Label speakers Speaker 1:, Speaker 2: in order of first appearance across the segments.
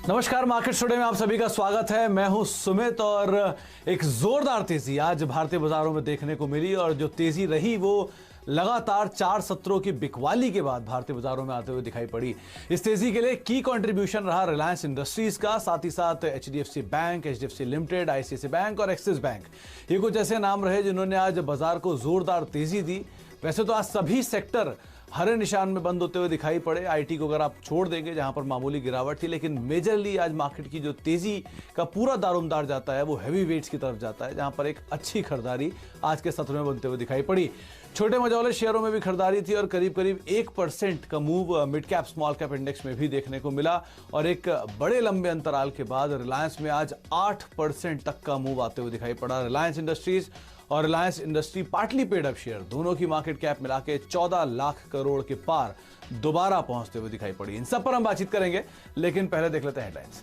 Speaker 1: नमस्कार, market today में आप सभी का स्वागत है। मैं हूं सुमित और एक जोरदार तेजी आज भारतीय बाजारों में देखने को मिली और जो तेजी रही वो लगातार 4 सत्रों की बिकवाली के बाद भारतीय बाजारों में आते हुए दिखाई पड़ी। इस तेजी के लिए की कंट्रीब्यूशन रहा रिलायंस इंडस्ट्रीज का, साथ ही साथ HDFC bank, HDFC limited, ICICI bank और एक्सिस बैंक। ये कुछ ऐसे नाम रहे जिन्होंने आज बाजार को जोरदार तेजी दी। वैसे तो आज सभी सेक्टर हरे निशान में बंद होते हुए दिखाई पड़े। आईटी को अगर आप छोड़ देंगे जहां पर मामूली गिरावट थी, लेकिन मेजरली आज मार्केट की जो तेजी का पूरा दारोमदार जाता है वो हैवी वेट्स की तरफ जाता है, जहां पर एक अच्छी खरीदारी आज के सत्र में बनते हुए दिखाई पड़ी। छोटे मझौले शेयरों में भी खरीदारी थी और करीब करीब 1% का move mid cap small cap index में भी देखने को मिला और एक बड़े लंबे अंतराल के बाद रिलायंस में आज 8% तक का मूव आते हुए दिखाई पड़ा। रिलायंस इंडस्ट्रीज और Reliance industry partly paid up share दोनों की मार्केट कैप मिला के 14 लाख करोड़ के पार दोबारा पहुंचते हुए दिखाई पड़ी। इन सब पर हम बातचीत करेंगे, लेकिन पहले देख लेते हैं हेडलाइंस।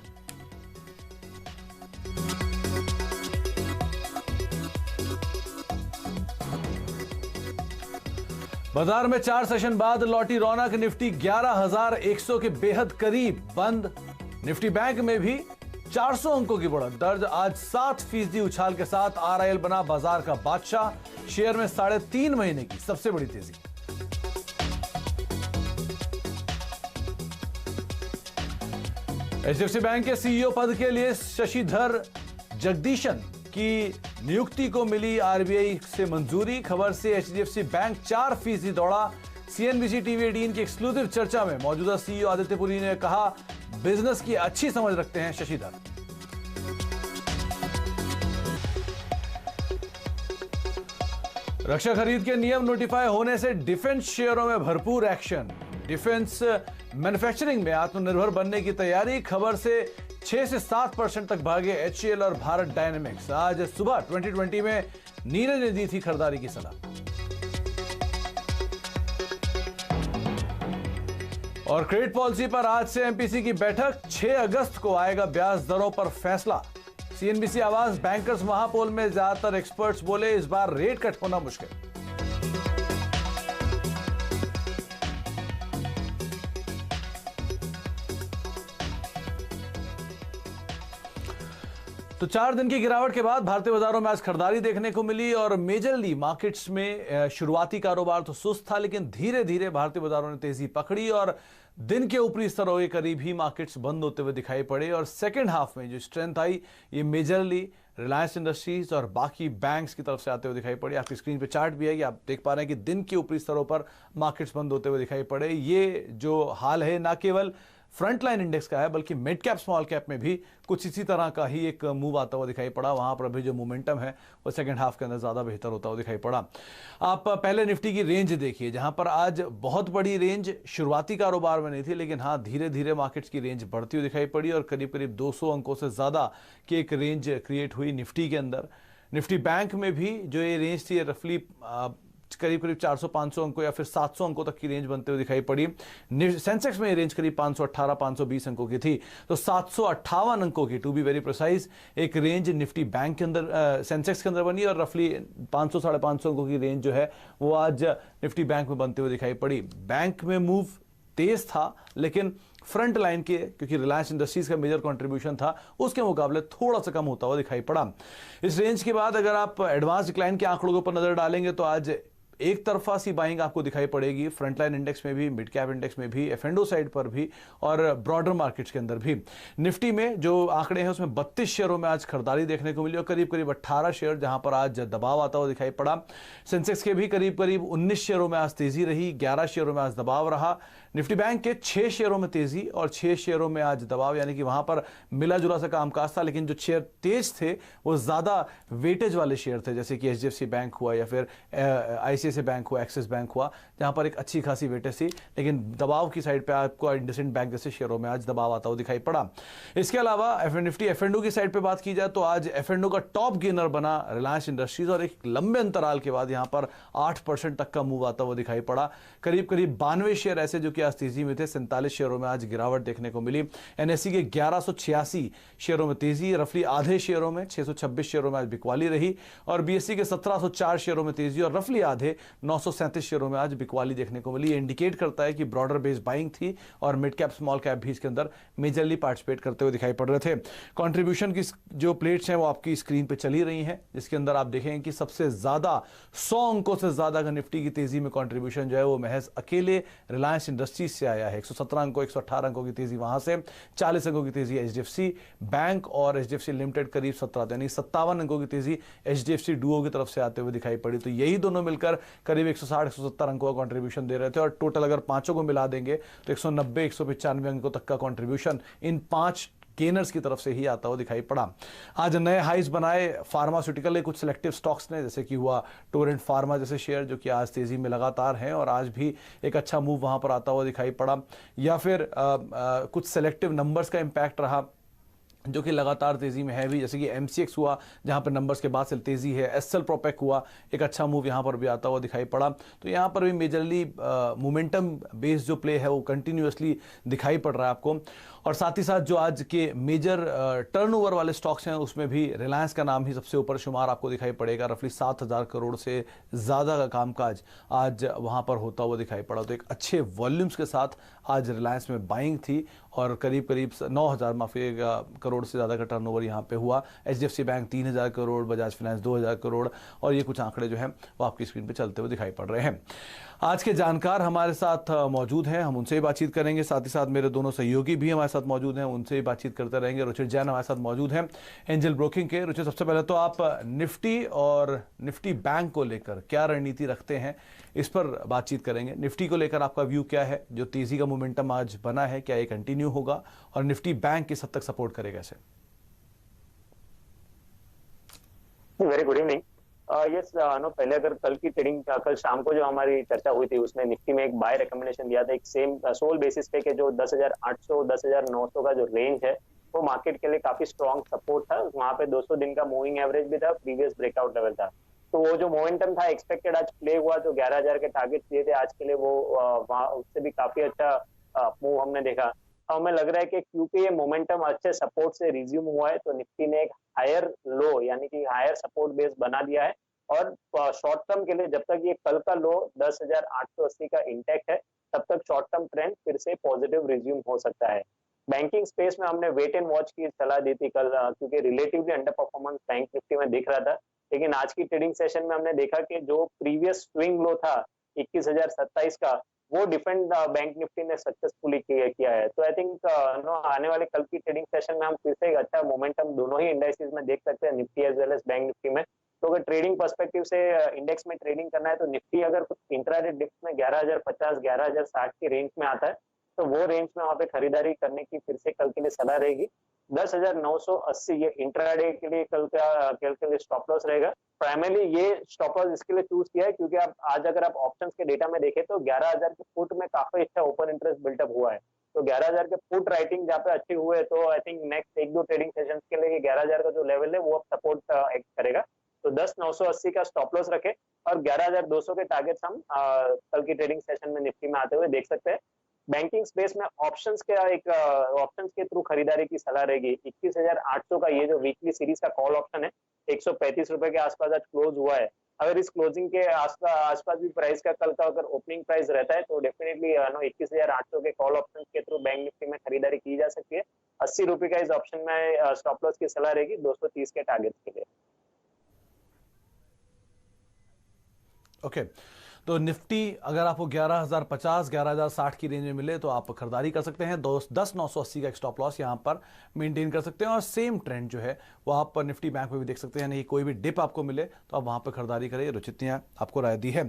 Speaker 1: बाजार में 4 सेशन बाद लौटी रौनक। निफ्टी 11,100 के बेहद करीब बंद। निफ्टी बैंक में भी 400 अंकों की बढ़त दर्ज। आज 7% उछाल के साथ आरआईएल बना बाजार का बादशाह। शेयर में 3.5 महीने की सबसे बड़ी तेजी। एचडीएफसी बैंक के सीईओ पद के लिए शशिधर जगदीशन की नियुक्ति को मिली आरबीआई से मंजूरी। खबर से एचडीएफसी बैंक 4% दौड़ा। सीएनबीसी टीवी 18 की एक्सक्लूसिव चर्चा में मौजूदा सीईओ आदित्य पुरी ने कहा, बिजनेस की अच्छी समझ रखते हैं शशिधर। रक्षा खरीद के नियम नोटिफाई होने से डिफेंस शेयरों में भरपूर एक्शन। डिफेंस मैन्युफैक्चरिंग में आत्मनिर्भर बनने की तैयारी। खबर से 6 से 7% तक भागे एचएएल और भारत डायनेमिक्स। आज सुबह 2020 में नीरज ने दी थी खरीदारी की सलाह। और क्रेडिट पॉलिसी पर आज से एमपीसी की बैठक। 6 अगस्त को आएगा ब्याज दरों पर फैसला। सीएनबीसी आवाज बैंकर्स महापोल में ज्यादातर एक्सपर्ट्स बोले इस बार रेट कट होना मुश्किल। तो 4 दिन की गिरावट के बाद भारतीय बाजारों में आज खरीदारी देखने को मिली और मेजरली मार्केट्स में शुरुआती कारोबार तो सुस्त था, लेकिन धीरे धीरे भारतीय बाजारों ने तेजी पकड़ी और दिन के ऊपरी स्तरों के करीब ही मार्केट्स बंद होते हुए दिखाई पड़े। और सेकेंड हाफ में जो स्ट्रेंथ आई ये मेजरली रिलायंस इंडस्ट्रीज और बाकी बैंक्स की तरफ से आते हुए दिखाई पड़े। आपकी स्क्रीन पे चार्ट भी है कि आप देख पा रहे हैं कि दिन के ऊपरी स्तरों पर मार्केट्स बंद होते हुए दिखाई पड़े। ये जो हाल है ना केवल फ्रंटलाइन इंडेक्स का है बल्कि मिड कैप स्मॉल कैप में भी कुछ इसी तरह का ही एक मूव आता हुआ दिखाई पड़ा। वहां पर अभी जो मोमेंटम है वो सेकंड हाफ के अंदर ज्यादा बेहतर होता हुआ दिखाई पड़ा। आप पहले निफ्टी की रेंज देखिए, जहां पर आज बहुत बड़ी रेंज शुरुआती कारोबार में नहीं थी, लेकिन हाँ धीरे धीरे मार्केट्स की रेंज बढ़ती हुई दिखाई पड़ी और करीब करीब 200 अंकों से ज्यादा की एक रेंज क्रिएट हुई निफ्टी के अंदर। निफ्टी बैंक में भी जो ये रेंज थी रफली करीब करीब 400-500 अंकों या फिर 700 अंकों तक की रेंज बनते हुए दिखाई पड़ी। सेंसेक्स में रेंज करीब 518-520 अंकों की थी, तो 758 अंकों की टू बी वेरी प्रिसाइज एक रेंज निफ्टी बैंक के अंदर सेंसेक्स के अंदर बनी और रफली 500-550 अंकों की रेंज जो है वो आज निफ्टी बैंक में बनते हुए दिखाई पड़ी। बैंक में मूव तेज था, लेकिन फ्रंट लाइन के क्योंकि रिलायंस इंडस्ट्रीज का मेजर कंट्रीब्यूशन था उसके मुकाबले थोड़ा सा कम होता हुआ दिखाई पड़ा। इस रेंज के बाद अगर आप एडवांस डिक्लाइन के आंकड़ों के ऊपर नजर डालेंगे तो आज एक तरफा सी बाइंग आपको दिखाई पड़ेगी फ्रंटलाइन इंडेक्स में भी, मिड कैप इंडेक्स में भी, एफएंडो साइड पर भी और ब्रॉडर मार्केट्स के अंदर भी। निफ्टी में जो आंकड़े हैं उसमें 32 शेयरों में आज खरीदारी देखने को मिली और करीब करीब 18 शेयर जहां पर आज दबाव आता हुआ दिखाई पड़ा। सेंसेक्स के भी करीब करीब 19 शेयरों में आज तेजी रही, 11 शेयरों में आज दबाव रहा। निफ्टी बैंक के 6 शेयरों में तेजी और 6 शेयरों में आज दबाव, यानी कि वहां पर मिला जुला सा कामकाज था, लेकिन जो शेयर तेज थे वो ज्यादा वेटेज वाले शेयर थे, जैसे कि एचडीएफसी बैंक हुआ या फिर आईसीआईसीआई बैंक हुआ, एक्सिस बैंक हुआ, जहां पर एक अच्छी खासी वेटेज थी, लेकिन दबाव की साइड पे आपको इंडसइंड बैंक जैसे शेयरों में आज दबाव आता हुआ दिखाई पड़ा। इसके अलावा निफ्टी एफएंडो की साइड पे बात की जाए तो आज एफएंडो का टॉप गेनर बना रिलायंस इंडस्ट्रीज और एक लंबे अंतराल के बाद यहां पर 8% तक का मूव आता हुआ दिखाई पड़ा। करीब करीब 92 शेयर ऐसे जो कि आज तेजी में थे, 47 शेयरों में आज गिरावट देखने को मिली। एनएसई के 1186 शेयरों में तेजी, रफली आधे शेयरों में 626 शेयरों में आज बिकवाली रही, और बीएसई के 1704 शेयरों में तेजी और रफली आधे 937 शेयरों में आज बिकवाली देखने को मिली। ये इंडिकेट करता है कि ब्रॉडर बेस्ड बाइंग थी और मिड कैप स्मॉल कैप भी इसके अंदर मेजरली पार्टिसिपेट करते हुए दिखाई पड़ रहे थे। कंट्रीब्यूशन की जो प्लेट्स हैं वो आपकी स्क्रीन पे चली रही हैं, जिसके अंदर आप देखेंगे कि सबसे ज्यादा 100 अंकों से ज्यादा का निफ्टी की तेजी में कंट्रीब्यूशन जो है वो महज अकेले रिलायंस इंडस्ट्रीज से आया है। 117 अंकों 118 अंकों की तेजी वहां से, 40 अंकों की तेजी एचडीएफसी बैंक और एचडीएफसी लिमिटेड करीब 17 यानी 57 अंकों की तेजी एचडीएफसी डुओ की तरफ से आते हुए दिखाई पड़ी। तो यही दोनों मिलकर करीब 160-170 अंकों का कंट्रीब्यूशन दे रहे थे, और टोटल अगर पांचों को मिला देंगे तो 190-195 अंकों तक का कंट्रीब्यूशन इन 5 गेनर्स की तरफ से ही आता हुआ दिखाई पड़ा। आज नए हाइज बनाए फार्मास्यूटिकल के कुछ सिलेक्टिव स्टॉक्स ने, जैसे कि हुआ टोरेंट फार्मा जैसे शेयर जो कि आज तेजी में लगातार हैं और आज भी एक अच्छा मूव वहां पर आता हुआ दिखाई पड़ा, या फिर कुछ सिलेक्टिव नंबर्स का इंपैक्ट रहा जो कि लगातार तेजी में है भी, जैसे कि एमसीएक्स हुआ जहां पर नंबर्स के बाद से तेजी है, एसएल प्रोपेक हुआ, एक अच्छा मूव यहां पर भी आता हुआ दिखाई पड़ा। तो यहां पर भी मेजरली मोमेंटम बेस्ड जो प्ले है वो कंटिन्यूअसली दिखाई पड़ रहा है आपको। और साथ ही साथ जो आज के मेजर टर्नओवर वाले स्टॉक्स हैं उसमें भी रिलायंस का नाम ही सबसे ऊपर शुमार आपको दिखाई पड़ेगा। रफली 7000 करोड़ से ज़्यादा का कामकाज आज वहां पर होता हुआ दिखाई पड़ा। तो एक अच्छे वॉल्यूम्स के साथ आज रिलायंस में बाइंग थी और करीब 9000 करोड़ से ज़्यादा का टर्नओवर यहाँ पे हुआ। HDFC bank 3000 crore, Bajaj finance 2000 crore, और ये कुछ आंकड़े जो हैं वो आपकी स्क्रीन पे चलते हुए दिखाई पड़ रहे हैं। आज के जानकार हमारे साथ मौजूद हैं, हम उनसे ही बातचीत करेंगे। साथ ही साथ मेरे दोनों सहयोगी भी हमारे साथ मौजूद हैं, उनसे ही बातचीत करते रहेंगे। रुचिर जैन हमारे साथ मौजूद हैं एंजल ब्रोकिंग के। रुचिर, सबसे पहले तो आप निफ्टी और निफ्टी बैंक को लेकर क्या रणनीति रखते हैं, इस पर बातचीत करेंगे। निफ्टी को लेकर आपका व्यू क्या है, जो तेजी का मोमेंटम आज बना है क्या ये कंटिन्यू होगा, और निफ्टी बैंक किस हद तक सपोर्ट करेगा इसे?
Speaker 2: Very good evening. Yes no, पहले अगर कल की ट्रेडिंग, कल शाम को जो हमारी चर्चा हुई थी उसमें निफ्टी में एक बाय रिकमेंडेशन दिया था, एक सेम सोल बेसिस पे के जो 10,800 10,900 का जो रेंज है वो मार्केट के लिए काफी स्ट्रॉन्ग सपोर्ट था। वहां पे 200 दिन का मूविंग एवरेज भी था, प्रीवियस ब्रेकआउट लेवल था। तो वो जो मोमेंटम था एक्सपेक्टेड आज प्ले हुआ, जो 11,000 के टारगेट दिए थे आज के लिए वो उससे भी काफी अच्छा मूव हमने देखा। हमें लग रहा है कि क्योंकि ये मोमेंटम अच्छे सपोर्ट से रिज्यूम हुआ है तो निफ्टी ने एक हायर लो यानी कि हायर सपोर्ट बेस बना दिया है, और शॉर्ट टर्म के लिए जब तक ये कल का लो 10,880 का इंटैक्ट है तब तक शॉर्ट टर्म ट्रेंड फिर से पॉजिटिव रिज्यूम हो सकता है। बैंकिंग स्पेस में हमने वेट एंड वॉच की सलाह दी थी कल, क्योंकि relatively under performance bank Nifty में दिख रहा था, लेकिन आज की ट्रेडिंग सेशन में हमने देखा कि जो प्रीवियस स्विंग लो था 21,027 का, वो डिफेंड बैंक निफ्टी ने सक्सेसफुली किया है। तो आई थिंक आने वाले कल की ट्रेडिंग सेशन में हम फिर से एक अच्छा मोमेंटम दोनों ही इंडाइसेस में देख सकते हैं, Nifty as well as bank Nifty में। तो अगर ट्रेडिंग पर्सपेक्टिव से इंडेक्स में ट्रेडिंग करना है तो निफ्टी अगर कुछ इंट्राडे डिप्स में 11,050 11,060 की रेंज में आता है तो वो रेंज में वहां पे खरीदारी करने की फिर से कल के लिए सलाह रहेगी। 10,980 ये इंट्राडे के लिए कल के लिए स्टॉप लॉस रहेगा। प्राइमरली ये स्टॉप लॉस इसके लिए चूज किया है क्योंकि आप आज अगर आप ऑप्शंस के डेटा में देखें तो 11,000 के फुट में काफी अच्छा ओपन इंटरेस्ट बिल्टअप हुआ है। तो 11,000 के फुट राइटिंग जहाँ पे अच्छे हुए तो I think next 1-2 trading sessions के लिए 11,000 का जो लेवल है वो अब सपोर्ट एक्ट करेगा। तो 10,980 का स्टॉप लॉस रखे और 11,200 के टारगेट्स हम कल की ट्रेडिंग सेशन में निफ्टी में आते हुए देख सकते हैं। बैंकिंग स्पेस में ऑप्शंस के थ्रू खरीदारी की सलाह रहेगी। 21,800 का ये जो वीकली सीरीज का कॉल ऑप्शन है 135 रुपए के आसपास आज क्लोज हुआ है। अगर इस क्लोजिंग के आसपास भी प्राइस का कल का अगर ओपनिंग प्राइस रहता है तो डेफिनेटली 21,800 के कॉल ऑप्शन के थ्रू बैंक निफ्टी में खरीदारी की जा सकती है। 80 रुपए का इस ऑप्शन में स्टॉप लॉस की सलाह रहेगी 230 के टारगेट के लिए।
Speaker 1: ओके, तो निफ्टी अगर आपको 11,050 11,060 की रेंज में मिले तो आप खरीदारी कर सकते हैं। 10,980 का एक स्टॉप लॉस यहां पर मेंटेन कर सकते हैं, और सेम ट्रेंड जो है वो आप निफ्टी बैंक में भी देख सकते हैं। यानी कोई भी डिप आपको मिले तो आप वहां पर खरीदारी करें। रुचित ने आपको राय दी है।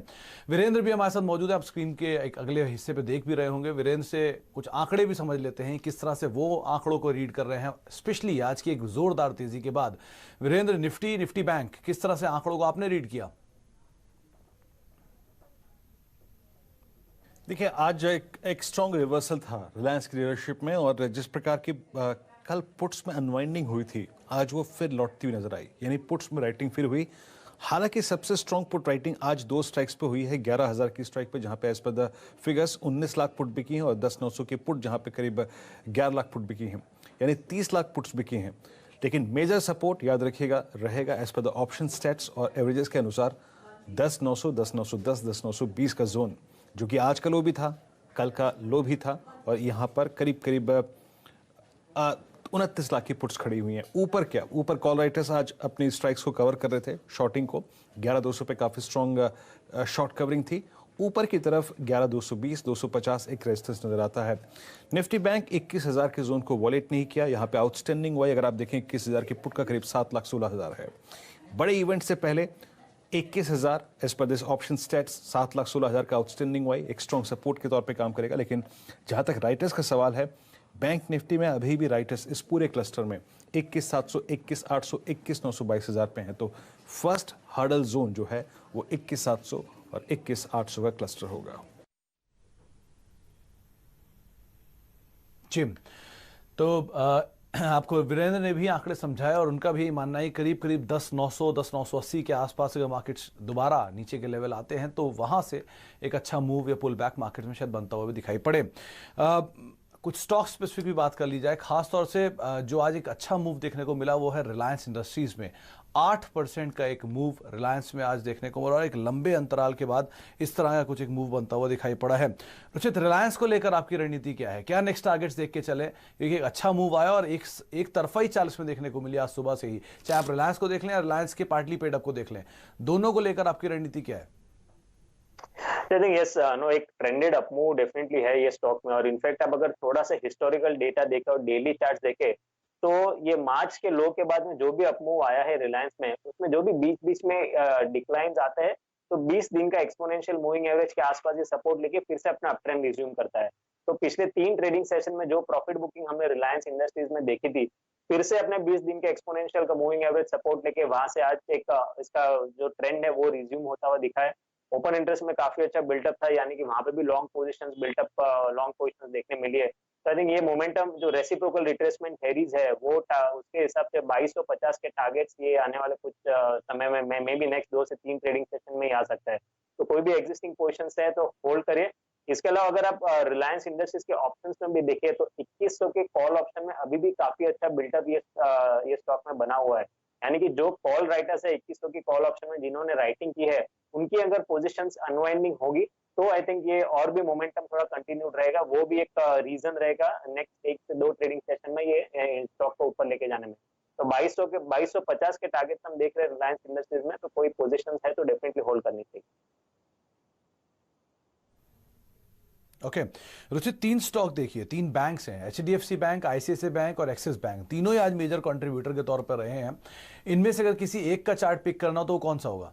Speaker 1: वीरेंद्र भी हमारे साथ मौजूद है, आप स्क्रीन के एक अगले हिस्से पर देख भी रहे होंगे। वीरेंद्र से कुछ आंकड़े भी समझ लेते हैं, किस तरह से वो आंकड़ों को रीड कर रहे हैं, स्पेशली आज की एक जोरदार तेजी के बाद। वीरेंद्र, निफ्टी बैंक किस तरह से आंकड़ों को आपने रीड किया?
Speaker 3: देखिए, आज एक स्ट्रॉन्ग रिवर्सल था रिलायंस की लीडरशिप में, और जिस प्रकार की कल पुट्स में अनवाइंडिंग हुई थी आज वो फिर लौटती हुई नजर आई। यानी पुट्स में राइटिंग फिर हुई हालांकि सबसे स्ट्रॉन्ग पुट राइटिंग आज 2 स्ट्राइक्स पे हुई है, 11,000 की स्ट्राइक पे, जहां पे एज पर द फिगर्स 19 लाख पुट बिकी हैं, और 10,900 की पुट जहां पे करीब 11 लाख पुट बिकी हैं, यानी 30 लाख पुट्स बिकी हैं। लेकिन मेजर सपोर्ट याद रखिएगा रहेगा एज पर द ऑप्शन स्टैट्स और एवरेजेस के अनुसार 10,900, 10,910, 10,920 का जोन, जो कि आज का लो भी था, कल का लो भी था, और यहाँ पर करीब करीब 29 लाख की पुट्स खड़ी हुई हैं। ऊपर क्या, ऊपर कॉल राइटर्स आज अपनी स्ट्राइक्स को कवर कर रहे थे, शॉर्टिंग को 11,200 पे काफ़ी स्ट्रॉन्ग शॉर्ट कवरिंग थी। ऊपर की तरफ 11,220, 250 एक रेजिस्टेंस नजर आता है। निफ्टी बैंक 21,000 के जोन को वॉलेट नहीं किया। यहाँ पे आउटस्टैंडिंग वाई अगर आप देखें 21,000 की पुट का करीब 7,16,000 है। बड़े इवेंट से पहले 21,000 as per this option stats, 7,16,000 का आउटस्टैंडिंग वाई एक स्ट्रॉन्ग सपोर्ट के तौर पे काम करेगा। लेकिन जहां तक राइटर्स का सवाल है, बैंक निफ्टी में अभी भी राइटर्स इस पूरे क्लस्टर में 21,700, 21,800, 21,900, 22,000 पे हैं। तो फर्स्ट हर्डल जोन जो है वो 21,700 और 21,800 का क्लस्टर होगा।
Speaker 1: जी, तो आपको वीरेंद्र ने भी आंकड़े समझाया और उनका भी मानना है करीब करीब 10,900, 10,980 के आसपास अगर मार्केट्स दोबारा नीचे के लेवल आते हैं तो वहां से एक अच्छा मूव या पुल बैक मार्केट में शायद बनता हुआ भी दिखाई पड़े। कुछ स्टॉक स्पेसिफिक भी बात कर ली जाए, खासतौर से जो आज एक अच्छा मूव देखने को मिला वो है रिलायंस इंडस्ट्रीज में। 8% का एक मूव रिलायंस में आज देखने को मिला और एक लंबे अंतराल के बाद इस तरह का कुछ एक मूव बनता हुआ दिखाई पड़ा है। रुचित, रिलायंस को लेकर आपकी रणनीति क्या है? क्या नेक्स्ट टारगेट्स देख के चले? क्योंकि एक अच्छा मूव आया और एक तरफा ही चाल इसमें देखने को मिली आज सुबह से ही, चाहे आप रिलायंस को देख लें या रिलायंस के पार्टली पेड अप को देख लें, दोनों को लेकर आपकी रणनीति क्या है?
Speaker 2: आई थिंक यस नो, एक ट्रेंडेड अप मूव डेफिनेटली है ये स्टॉक में। और इनफैक्ट आप अगर थोड़ा सा हिस्टोरिकल डेटा देखे और डेली चार्ट देखे तो ये मार्च के लो के बाद में जो भी अप मूव आया है रिलायंस में, उसमें जो भी बीच बीच में डिक्लाइंस आते हैं तो 20 दिन का एक्सपोनेंशियल मूविंग एवरेज के आसपास ये सपोर्ट लेके फिर से अपना अप ट्रेंड रिज्यूम करता है। तो पिछले 3 ट्रेडिंग सेशन में जो प्रॉफिट बुकिंग हमने रिलायंस इंडस्ट्रीज में देखी थी, फिर से अपने 20 दिन के एक्सपोनेंशियल का मूविंग एवरेज सपोर्ट लेके वहां से आज एक इसका जो ट्रेंड है वो रिज्यूम होता हुआ दिखा है। ओपन इंटरेस्ट में काफी अच्छा बिल्टअप था, यानी कि वहां पे भी long positions built up, long positions देखने मिली है। तो आई थिंक ये मोमेंटम जो रेसिप्रोकल रिट्रेसमेंट थ्योरीज है वो उसके हिसाब से 2250 के टारगेट्स ये आने वाले कुछ समय में मे बी नेक्स्ट 2 से 3 ट्रेडिंग सेशन में ही आ सकता है। तो कोई भी एग्जिस्टिंग पोजीशंस है तो होल्ड करिए। इसके अलावा अगर आप रिलायंस इंडस्ट्रीज के ऑप्शंस में भी देखिए तो 2100 के कॉल ऑप्शन में अभी भी काफी अच्छा बिल्टअप ये स्टॉक में बना हुआ है। यानी कि जो कॉल राइटर्स है 2100 की कॉल ऑप्शन में जिन्होंने राइटिंग की है, उनकी अगर पोजीशंस अनवाइंडिंग होगी तो आई थिंक ये और भी मोमेंटम थोड़ा कंटिन्यूड रहेगा। वो भी एक रीजन रहेगा नेक्स्ट 1 से 2 ट्रेडिंग सेशन में ये स्टॉक को ऊपर लेके जाने में। तो 2250 के टारगेट हम देख रहे हैं रिलायंस इंडस्ट्रीज में, तो कोई पोजीशंस है तो डेफिनेटली होल्ड करनी चाहिए।
Speaker 1: ओके रुचित, 3 स्टॉक देखिए, 3 बैंक्स हैं, एचडीएफसी बैंक, आईसीआईसीआई बैंक और एक्सिस बैंक, तीनों ही आज मेजर कंट्रीब्यूटर के तौर पर रहे हैं। इनमें से अगर किसी एक का चार्ट पिक करना हो तो कौन सा होगा?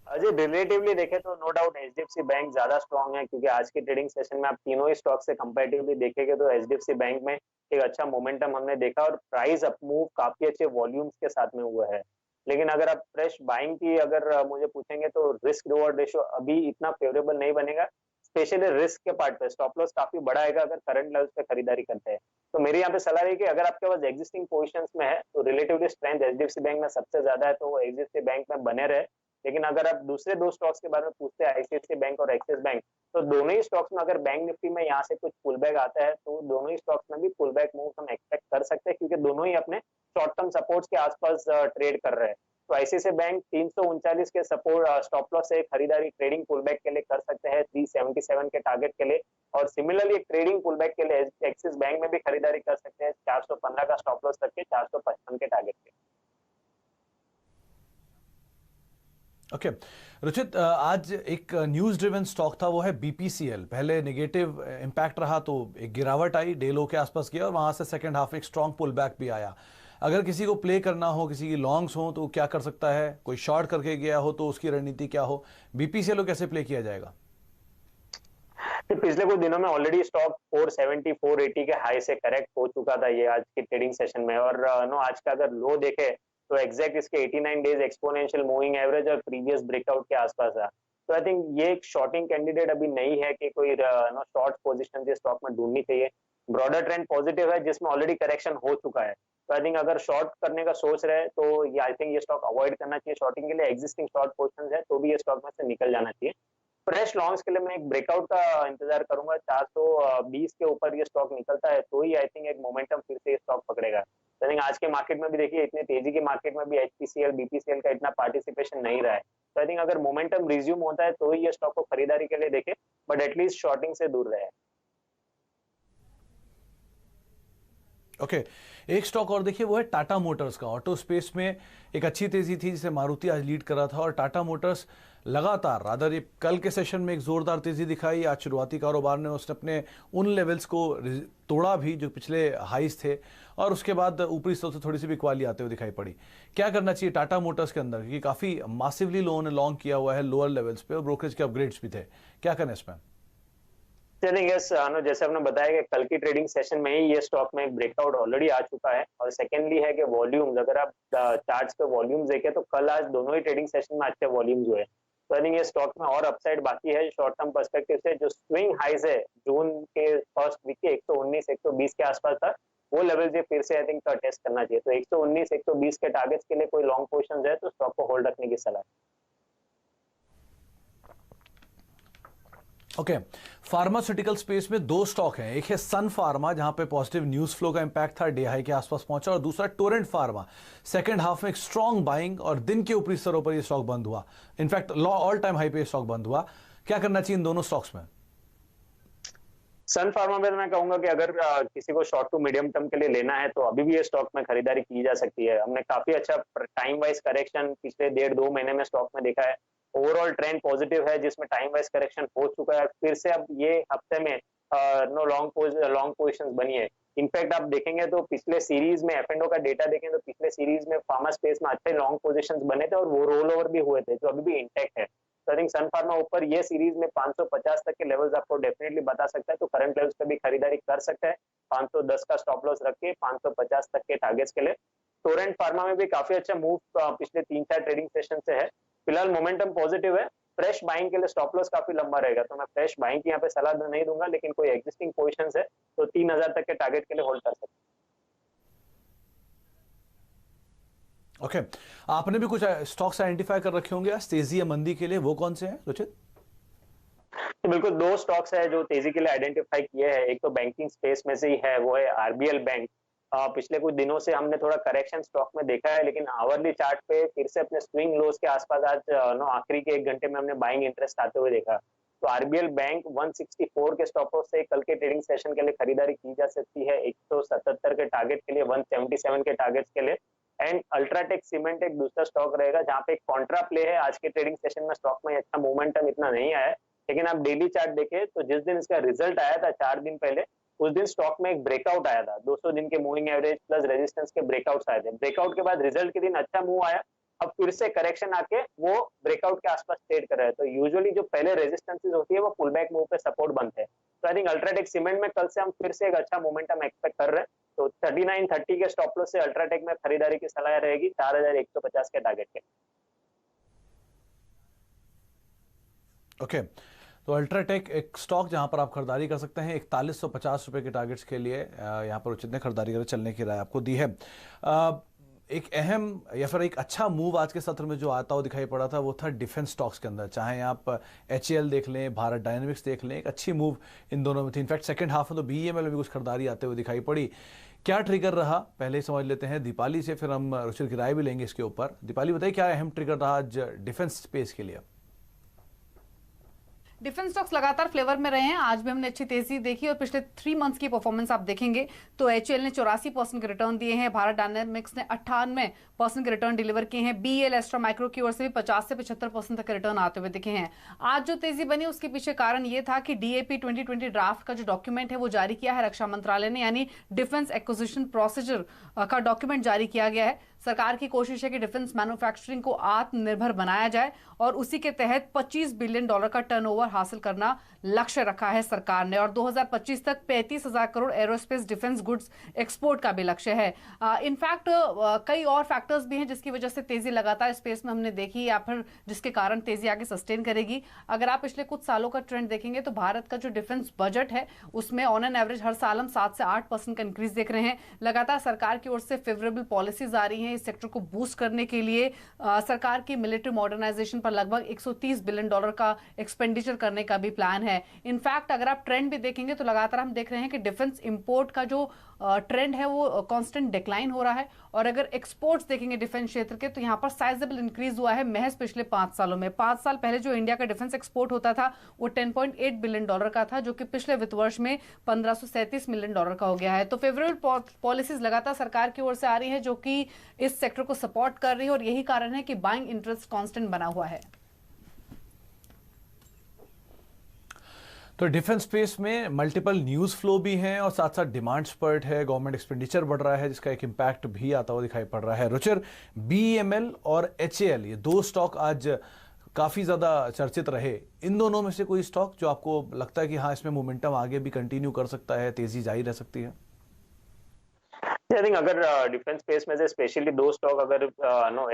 Speaker 2: अजय, रिलेटिवली देखें तो नो डाउट एचडीएफसी बैंक ज्यादा स्ट्रांग है, क्योंकि आज के ट्रेडिंग सेशन में आप तीनों ही स्टॉक से कंपैरेटिवली देखेंगे तो एचडीएफसी बैंक में एक अच्छा मोमेंटम हमने देखा और प्राइस अप मूव काफी अच्छे वॉल्यूम्स के साथ में हुआ है। लेकिन अगर आप फ्रेश बाइंग की अगर मुझे पूछेंगे तो रिस्क रिवॉर्ड रेशियो अभी इतना फेवरेबल नहीं बनेगा, स्पेशली रिस्क के पार्ट पे। स्टॉप लॉस काफी बड़ा आएगा अगर करंट लेवल्स पे खरीदारी करते हैं। तो मेरी यहाँ पे सलाह रही कि अगर आपके पास एग्जिस्टिंग पोजीशंस में है तो रिलेटिवली स्ट्रेंथ एचडीएफसी बैंक में सबसे ज्यादा है, तो वो एचडीएफसी बैंक में बने रहे। लेकिन अगर आप दूसरे 2 स्टॉक्स के बारे में पूछते हैं, आईसीआईसीआई बैंक और एक्सिस बैंक, तो दोनों ही स्टॉक्स में अगर बैंक निफ्टी में यहाँ से कुछ पुल बैक आता है तो दोनों ही स्टॉक्स में भी पुल बैक मूव हम एक्सपेक्ट कर सकते हैं, क्योंकि दोनों ही अपने शॉर्ट टर्म सपोर्ट्स के आसपास ट्रेड कर रहे हैं। तो आईसीआईसीआई बैंक 339 के सपोर्ट स्टॉप लॉस से खरीदारी ट्रेडिंग पुल बैक के लिए कर सकते हैं 377 के टारगेट के लिए, और सिमिलरली एक ट्रेडिंग पुल बैक के लिए एक्सिस बैंक में भी खरीदारी कर सकते हैं 415 का स्टॉप लॉस रख के 455 के टारगेट के।
Speaker 1: ओके रुचित, आज एक न्यूज ड्रिवन स्टॉक था, वो है बीपीसीएल। पहले नेगेटिव इंपैक्ट रहा तो एक गिरावट आई, डे लो के आसपास गया और वहां से सेकंड हाफ एक स्ट्रॉन्ग पुल बैक भी आया। अगर किसी को प्ले करना हो, किसी की लॉन्ग्स हो तो क्या कर सकता है? कोई शॉर्ट करके गया हो तो उसकी रणनीति क्या हो? बीपीसीएल को कैसे प्ले किया जाएगा?
Speaker 2: पिछले कुछ दिनों में ऑलरेडी स्टॉक 470 480 के हाई से करेक्ट हो चुका था ये आज की ट्रेडिंग सेशन में, और आज का अगर लो देखे तो एग्जैक्ट इसके 89 डेज एक्सपोनेंशियल मूविंग एवरेज और प्रीवियस ब्रेकआउट के आसपास है। तो आई थिंक ये एक शॉर्टिंग कैंडिडेट अभी नहीं है कि कोई शॉर्ट पोजीशन के स्टॉक में ढूंढनी चाहिए। ब्रॉडर ट्रेंड पॉजिटिव है जिसमें ऑलरेडी करेक्शन हो चुका है। तो आई थिंक अगर शॉर्ट करने का सोच रहे हैं तो ये आई थिंक ये स्टॉक अवॉइड करना चाहिए शॉर्टिंग के लिए। एग्जिस्टिंग शॉर्ट पोर्शन है तो भी ये स्टॉक में से निकल जाना चाहिए। फ्रेश लॉन्ग्स के लिए मैं एक ब्रेकआउट का इंतजार करूंगा। 420 के ऊपर ये स्टॉक निकलता है तो ही आई थिंक एक मोमेंटम फिर से ये स्टॉक पकड़ेगा। आई थिंक आज के मार्केट में भी देखिए इतनी तेजी के मार्केट में भी एचपीसीएल बीपीसीएल का इतना पार्टिसिपेशन नहीं रहा है। तो आई थिंक अगर मोमेंटम रिज्यूम होता है तो ही ये स्टॉक को खरीदारी के लिए देखे, बट एटलीस्ट शॉर्टिंग से दूर रहे।
Speaker 1: ओके एक स्टॉक और देखिए वो है टाटा मोटर्स का। ऑटो स्पेस में एक अच्छी तेजी थी जिसे मारुति आज लीड कर रहा था और टाटा मोटर्स लगातार रादर ये कल के सेशन में एक जोरदार तेजी दिखाई। आज शुरुआती कारोबार ने उसने अपने उन लेवल्स को तोड़ा भी जो पिछले हाईज थे और उसके बाद ऊपरी स्तर से थोड़ी सी बिकवाली आते हुए दिखाई पड़ी। क्या करना चाहिए टाटा मोटर्स के अंदर, क्योंकि काफी मासिवली लोगों ने लॉन्ग किया हुआ है लोअर लेवल्स पे और ब्रोकरेज के अपग्रेड्स भी थे, क्या करना इसमें?
Speaker 2: जैसे आपने बताया कि कल की ट्रेडिंग सेशन में ही ये स्टॉक में एक ब्रेकआउट ऑलरेडी आ चुका है। और सेकेंडली है कि वॉल्यूम्स, अगर आप चार्ट्स पे वॉल्यूम्स देखें तो कल आज दोनों ही ट्रेडिंग सेशन में अच्छे वॉल्यूम्स हुए। तो आई थिंक ये स्टॉक में और अपसाइड बाकी है शॉर्ट टर्म पर्सपेक्टिव से। जो स्विंग हाइज है जून के फर्स्ट वीक के 119 120 के आसपास था, वो लेवल से फिर से आई थिंक टेस्ट करना चाहिए। तो 119 120 के टारगेट्स के लिए कोई लॉन्ग पोजीशन है तो स्टॉक को होल्ड रखने की सलाह।
Speaker 1: ओके फार्मास्यूटिकल स्पेस में दो स्टॉक हैं। एक है सन फार्मा जहां पे पॉजिटिव न्यूज फ्लो का इंपैक्ट था, डे हाई के आसपास पहुंचा, और दूसरा टोरेंट फार्मा। सेकंड हाफ में एक स्ट्रॉन्ग बाइंग और दिन के ऊपरी स्तरों पर यह स्टॉक बंद हुआ। इनफैक्ट ऑल टाइम हाई पे स्टॉक बंद हुआ। क्या करना चाहिए इन दोनों स्टॉक्स में?
Speaker 2: सन फार्मा में मैं कहूंगा कि अगर किसी को शॉर्ट टू मीडियम टर्म के लिए लेना है तो अभी भी ये स्टॉक में खरीदारी की जा सकती है। हमने काफी अच्छा टाइम वाइज करेक्शन पिछले 1.5-2 महीने में स्टॉक में देखा है। ओवरऑल ट्रेंड पॉजिटिव है जिसमें टाइम वाइज करेक्शन हो चुका है। फिर से अब ये हफ्ते में लॉन्ग पोजीशंस बनी है। इनफैक्ट आप देखेंगे तो पिछले सीरीज में F&O का डेटा देखें तो पिछले सीरीज में फार्मा स्पेस में अच्छे लॉन्ग पोजीशंस बने थे और वो रोल ओवर भी हुए थे जो अभी भी इंटैक्ट है। तो आई थिंक सन फार्मा ऊपर ये सीरीज में 550 तक के लेवल्स आपको डेफिनेटली बता सकता है। तो करंट लेवल्स पे भी खरीदारी कर सकते हैं। 510 का स्टॉप लॉस रख के 550 तक के टारगेट्स के लिए। टोरेंट फार्मा में भी काफी अच्छा मूव पिछले 3-4 ट्रेडिंग सेशन से है। फिलहाल मोमेंटम पॉजिटिव है। फ्रेश बाइंग के लिए स्टॉप लॉस काफी लंबा रहेगा तो मैं फ्रेश बाइंग की यहाँ पे सलाह नहीं दूंगा, लेकिन कोई एग्जिस्टिंग पोजीशंस है तो 3000 तक के टारगेट के लिए होल्ड कर सकते हैं।
Speaker 1: ओके आपने भी कुछ स्टॉक्स आइडेंटिफाई कर रखे होंगे आज तेजी या मंदी के लिए, वो कौन से हैं रुचित?
Speaker 2: तो बिल्कुल 2 स्टॉक्स है जो तेजी के लिए आइडेंटिफाई किए हैं। एक तो बैंकिंग स्पेस में से ही है, वो है आरबीएल बैंक। पिछले कुछ दिनों से हमने थोड़ा करेक्शन स्टॉक में देखा है, लेकिन आवरली चार्ट पे फिर से अपने स्विंग लोज के आसपास आज आखिरी के 1 घंटे में हमने बाइंग इंटरेस्ट आते हुए देखा। तो आरबीएल बैंक 164 के स्टॉप लॉस से कल के ट्रेडिंग सेशन के लिए खरीदारी की जा सकती है। 177 के टारगेट के लिए, 177 के टारगेट्स के लिए। एंड अल्ट्राटेक सीमेंट एक दूसरा स्टॉक रहेगा जहां पे एक कॉन्ट्रा प्ले है। आज के ट्रेडिंग सेशन में स्टॉक में अच्छा मोमेंटम इतना नहीं आया है, लेकिन आप डेली चार्ट देखें तो जिस दिन इसका रिजल्ट आया था 4 दिन पहले, उस दिन स्टॉक में एक ब्रेकआउट आया था। 200 दिन के मूविंग एवरेज प्लस रेजिस्टेंस के ब्रेकआउट्स आए थे। ब्रेकआउट के बाद रिजल्ट के दिन अच्छा मूव आया, अब फिर से करेक्शन आके वो ब्रेकआउट के आसपास ट्रेड कर रहे हैं। तो यूजुअली जो पहले रेजिस्टेंसेस होती है वो पुल बैक मूव पे सपोर्ट बनते हैं। तो आई थिंक अल्ट्राटेक सीमेंट में कल से हम फिर से एक अच्छा मोमेंटम एक्सपेक्ट कर रहे हैं। तो 3930 के स्टॉप लॉस से अल्ट्राटेक में खरीदारी की सलाह रहेगी 4150 के टारगेट के।
Speaker 1: ओके तो अल्ट्राटेक एक स्टॉक जहां पर आप खरीदारी कर सकते हैं 4150 रुपए के टारगेट्स के लिए। यहां पर उचित ने खरीदारी कर चलने की राय आपको दी है। एक अहम या फिर एक अच्छा मूव आज के सत्र में जो आता हुआ दिखाई पड़ा था वो था डिफेंस स्टॉक्स के अंदर। चाहे आप HAL देख लें, भारत डायनेमिक्स देख लें, एक अच्छी मूव इन दोनों में थी। इनफैक्ट सेकंड हाफ में तो BEML में भी कुछ खरीदारी आते हुए दिखाई पड़ी। क्या ट्रिगर रहा पहले ही समझ लेते हैं दीपाली से, फिर हम रुचित की राय भी लेंगे इसके ऊपर। दीपाली बताइए क्या अहम ट्रिगर रहा आज डिफेंस स्पेस के लिए?
Speaker 4: डिफेंस स्टॉक्स लगातार फ्लेवर में रहे हैं। आज भी हमने अच्छी तेजी देखी और पिछले 3 मंथ्स की परफॉर्मेंस आप देखेंगे तो HAL ने 84% के रिटर्न दिए हैं, भारत डायनेमिक्स ने 98% के रिटर्न डिलीवर किए हैं, BEL एस्ट्रा माइक्रो की ओर से भी 50 से 75% तक के रिटर्न आते हुए दिखे हैं। आज जो तेजी बनी उसके पीछे कारण ये था कि DAP 2020 ड्राफ्ट का जो डॉक्यूमेंट है वो जारी किया है रक्षा मंत्रालय ने, यानी डिफेंस एक्विजिशन प्रोसीजर का डॉक्यूमेंट जारी किया गया है। सरकार की कोशिश है कि डिफेंस मैन्युफैक्चरिंग को आत्मनिर्भर बनाया जाए और उसी के तहत $25 बिलियन का टर्नओवर हासिल करना लक्ष्य रखा है सरकार ने। और 2025 तक 35,000 crore aerospace defence goods export का भी लक्ष्य है। इनफैक्ट कई और फैक्टर्स भी हैं जिसकी वजह से तेजी लगातार स्पेस में हमने देखी या फिर जिसके कारण तेजी आगे सस्टेन करेगी। अगर आप पिछले कुछ सालों का ट्रेंड देखेंगे तो भारत का जो डिफेंस बजट है उसमें ऑन एन एवरेज हर साल हम 7 से 8% का इंक्रीज देख रहे हैं। लगातार सरकार की ओर से फेवरेबल पॉलिसीज आ रही हैं इस सेक्टर को बूस्ट करने के लिए। सरकार की मिलिट्री मॉडर्नाइजेशन पर लगभग $130 बिलियन का एक्सपेंडिचर करने का भी प्लान है। इनफैक्ट अगर आप ट्रेंड भी देखेंगे तो लगातार हम देख रहे हैं कि डिफेंस इंपोर्ट का जो ट्रेंड है वो कांस्टेंट डिक्लाइन हो रहा है। और अगर एक्सपोर्ट्स देखेंगे डिफेंस क्षेत्र के तो यहां पर साइजेबल इंक्रीज हुआ है महज पिछले 5 सालों में। 5 साल पहले जो इंडिया का डिफेंस एक्सपोर्ट होता था वो $10.8 बिलियन का था, जो कि पिछले वित्त वर्ष में $1537 मिलियन का हो गया है। तो फेवरेबल पॉलिसीज लगातार सरकार की ओर से आ रही है जो कि इस सेक्टर को सपोर्ट कर रही है और यही कारण है कि बाइंग इंटरेस्ट कांस्टेंट बना हुआ है।
Speaker 1: तो डिफेंस स्पेस में मल्टीपल न्यूज फ्लो भी हैं और साथ साथ डिमांड स्पर्ट है, गवर्नमेंट एक्सपेंडिचर बढ़ रहा है जिसका एक इम्पैक्ट भी आता हुआ दिखाई पड़ रहा है। रुचिर, BEML और HAL ये दो स्टॉक आज काफी ज्यादा चर्चित रहे। इन दोनों में से कोई स्टॉक जो आपको लगता है कि हाँ इसमें मोमेंटम आगे भी कंटिन्यू कर सकता है, तेजी जारी रह सकती है?
Speaker 2: आई थिंक अगर डिफेंस स्पेस में से स्पेशली दो स्टॉक अगर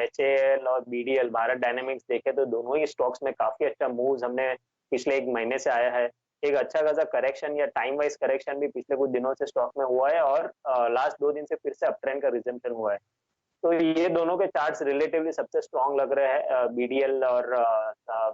Speaker 2: HAL और BDL भारत डायनेमिक्स देखे तो दोनों ही स्टॉक्स में काफी अच्छा मूव्स हमने पिछले 1 महीने से आया है। एक अच्छा खासा करेक्शन या टाइम वाइज करेक्शन भी पिछले कुछ दिनों से स्टॉक में हुआ है और लास्ट 2 दिन से फिर से अप ट्रेंड का रिजम्पशन हुआ है। तो ये दोनों के चार्ट्स रिलेटिवली सबसे स्ट्रॉन्ग लग रहे हैं, BDL और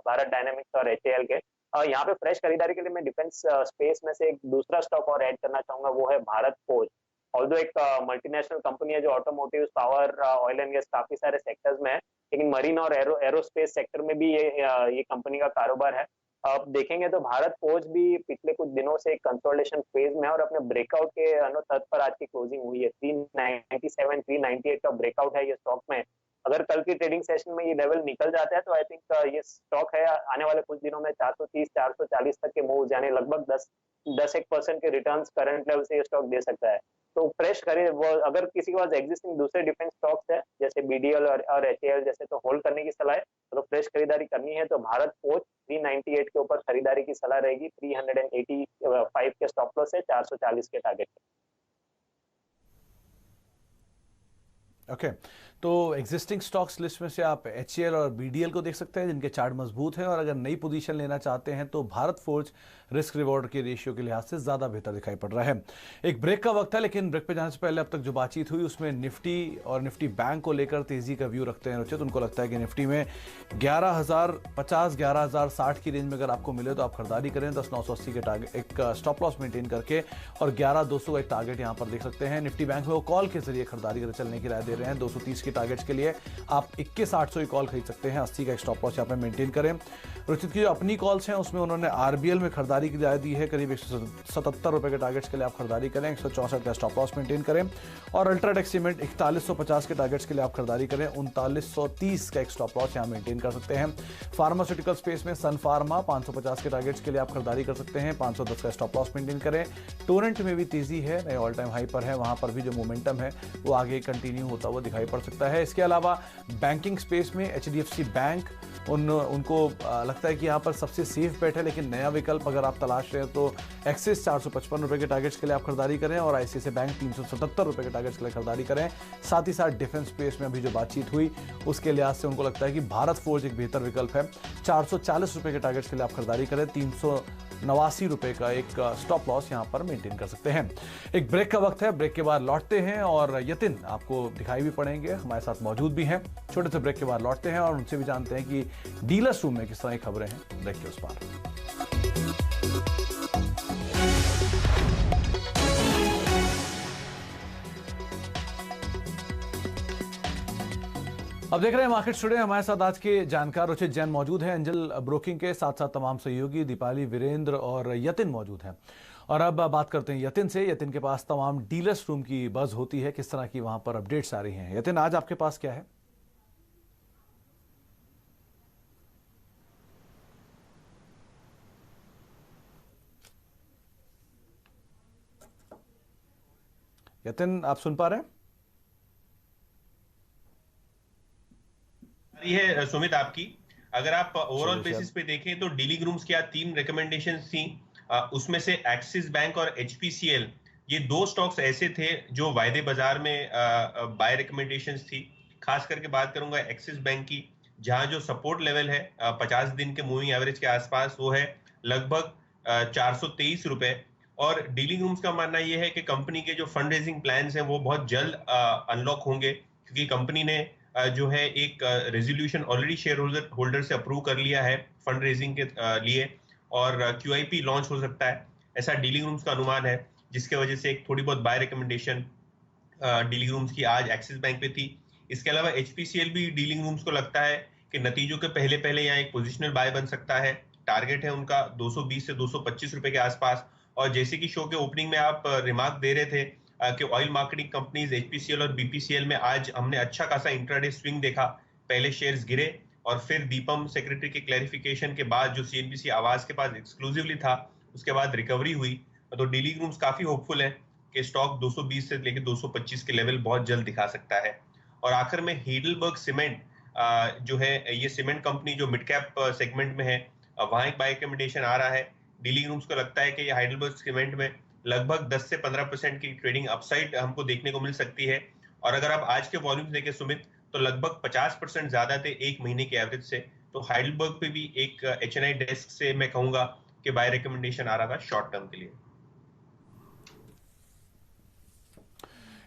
Speaker 2: भारत डायनेमिक्स और HAL के। यहाँ पे फ्रेश खरीदारी के लिए मैं डिफेंस स्पेस में से एक दूसरा स्टॉक और ऐड करना चाहूंगा, वो है भारत फोर्ज। ऑल्दो एक मल्टीनेशनल कंपनी है जो automotive, power, oil and gas काफी सारे सेक्टर्स में है, लेकिन मरीन और एरोस्पेस सेक्टर में भी ये कंपनी का कारोबार है। आप देखेंगे तो भारत फोर्ज भी पिछले कुछ दिनों से कंसोलिडेशन फेज में है और अपने ब्रेकआउट के तर्ज पर आज की क्लोजिंग हुई है। 397 398 का ब्रेकआउट है ये स्टॉक में। अगर कल की ट्रेडिंग सेशन में ये लेवल निकल जाता है तो आई थिंक ये स्टॉक है आने वाले कुछ दिनों में 430 440 तक के मूव, यानी लगभग 10-1% के रिटर्न्स करंट लेवल से ये स्टॉक दे सकता है। तो फ्रेश खरीद वो अगर किसी के पास एग्जिस्टिंग दूसरे डिफेंस स्टॉक्स है जैसे BDL और HAL जैसे तो होल्ड करने की सलाह है। अगर फ्रेश खरीदारी करनी है तो भारत फोर्ज 398 के ऊपर खरीदारी की सलाह रहेगी। 385 के स्टॉप लॉस है, 440 के टारगेट है।
Speaker 1: ओके, तो एग्जिस्टिंग स्टॉक्स लिस्ट में से आप HAL और BDL को देख सकते हैं जिनके चार्ट मजबूत है, और अगर नई पोजीशन लेना चाहते हैं तो भारत फोर्ज रिस्क रिवॉर्ड के रेशियो के लिहाज से ज्यादा बेहतर दिखाई पड़ रहा है। एक ब्रेक का वक्त है, लेकिन ब्रेक पे जाने से पहले अब तक जो बातचीत हुई उसमें निफ्टी और निफ्टी बैंक को लेकर तेजी का व्यू रखते हैं रुचित। उनको लगता है कि निफ्टी में 11,050 11,060 की रेंज में अगर आपको मिले तो आप खरीदारी करें 10,980 के टारगेट एक स्टॉप लॉस मेंटेन करके, और 11,200 का एक टारगेट यहां पर देख सकते हैं। निफ्टी बैंक में वो कॉल के जरिए खरीदारी कर चलने की राय दे रहे हैं। 230 के टारगेट्स के लिए आप 21,800 की कॉल खरीद सकते हैं। 80 का एक स्टॉप लॉस यहाँ पे मेंटेन करें। रुचित की जो अपनी कॉल्स हैं उसमें उन्होंने RBL में खरीदारी की राय दी है, करीब 177 रुपए के टारगेट्स के लिए आप खरीदारी करें, 164 का स्टॉप लॉस मेंटेन करें। और अल्ट्राटेक सीमेंट 4150 के टारगेट्स के लिए आप खरीदारी करें, 3930 का एक स्टॉप लॉस यहाँ मेंटेन कर सकते हैं। फार्मास्यूटिकल स्पेस में सन फार्मा 550 के टारगेट्स के लिए आप खरीदारी कर सकते हैं, 510 का स्टॉप लॉस मेंटेन करें। टोरेंट में भी तेजी है, नए ऑल टाइम हाई पर है, वहां पर भी जो मोमेंटम है वो आगे कंटिन्यू होता हुआ दिखाई पड़ सकता है। इसके अलावा बैंकिंग स्पेस में HDFC बैंक उनको लगता है कि यहाँ पर सबसे सेफ बेट है, लेकिन नया विकल्प अगर आप तलाश रहे हैं तो एक्सिस 455 रुपए के टारगेट्स के लिए आप खरीदारी करें, और ICICI बैंक 377 रुपए के टारगेट्स के लिए खरीदारी करें। साथ ही साथ डिफेंस स्पेस में अभी जो बातचीत हुई उसके लिहाज से उनको लगता है कि भारत फोर्ज एक बेहतर विकल्प है। 440 रुपए के टारगेट्स के लिए आप खरीदारी करें, 389 रुपए का एक स्टॉप लॉस यहां पर मेंटेन कर सकते हैं। एक ब्रेक का वक्त है, ब्रेक के बाद लौटते हैं और यतिन आपको दिखाई भी पड़ेंगे, हमारे साथ मौजूद भी हैं। छोटे से ब्रेक के बाद लौटते हैं और उनसे भी जानते हैं कि डीलर्स रूम में किस तरह की खबरें हैं ब्रेक के उस पार। अब देख रहे हैं मार्केट टुडे। हमारे साथ आज के जानकार रुचित जैन मौजूद हैं, एंजल ब्रोकिंग के, साथ साथ तमाम सहयोगी दीपाली, वीरेंद्र और यतिन मौजूद हैं। और अब बात करते हैं यतिन से। यतिन के पास तमाम डीलर्स रूम की बज़ होती है, किस तरह की वहां पर अपडेट्स आ रही हैं। यतिन, आज आपके पास क्या है? यतिन, आप सुन पा रहे हैं?
Speaker 5: ये है सुमित आपकी। अगर आप ओवरऑल बेसिस पे देखें तो डीलिंग रूम्स की आज 3 रिकमेंडेशंस थी। उसमें से एक्सिस बैंक और एचपीसीएल, ये 2 स्टॉक्स ऐसे थे जो वायदे बाजार में बाय रिकमेंडेशंस थी। खास करके बात करूंगा एक्सिस बैंक की, जहां जो सपोर्ट लेवल है 50 दिन के मूविंग एवरेज के आसपास, वो है लगभग 423 रुपए। और डीलिंग रूम्स का मानना यह है कि कंपनी के जो फंड रेजिंग प्लान्स हैं वो बहुत जल्द अनलॉक होंगे, क्योंकि कंपनी ने जो है एक रेजोल्यूशन ऑलरेडी शेयर होल्डर से अप्रूव कर लिया है फंड रेजिंग के लिए, और क्यूआईपी लॉन्च हो सकता है, ऐसा डीलिंग रूम्स का अनुमान है, जिसके वजह से एक थोड़ी बहुत बाय रिकमेंडेशन डीलिंग रूम्स की आज एक्सिस बैंक पे थी। इसके अलावा एचपीसीएल भी डीलिंग रूम्स को लगता है कि नतीजों के पहले पहले यहाँ एक पोजिशनल बाय बन सकता है। टारगेट है उनका 220 से 225 रुपए के आसपास। और जैसे कि शो के ओपनिंग में आप रिमार्क दे रहे थे कि ऑयल मार्केटिंग कंपनीज एचपीसीएल और बीपीसीएल में आज हमने अच्छा खासा इंट्राडे स्विंग देखा। पहले शेयर्स गिरे और फिर दीपम सेक्रेटरी के क्लैरिफिकेशन के बाद जो सीएनबीसी आवाज के पास एक्सक्लूसिवली था, उसके बाद रिकवरी हुई। तो डीलिंग रूम्स काफी होपफुल है कि स्टॉक 220 से लेकर 225 के लेवल बहुत जल्द दिखा सकता है। और आखिर में हेडलबर्ग सीमेंट जो है, ये सीमेंट कंपनी जो मिड कैप सेगमेंट में है, वहां एक बाय रिकमेंडेशन आ रहा है। डीलिंग रूम्स को लगता है कि ये हाइडेलबर्ग सीमेंट में लगभग 10 से 15% की ट्रेडिंग अपसाइड हमको देखने को मिल सकती है। और अगर आप आज के वॉल्यूम्स देखें सुमित, तो लगभग 50% ज्यादा थे एक महीने के एवरेज से। तो हाइडेलबर्ग पे भी एक एचएनआई डेस्क से मैं कहूंगा कि बाय रिकमेंडेशन आ रहा था शॉर्ट टर्म के लिए।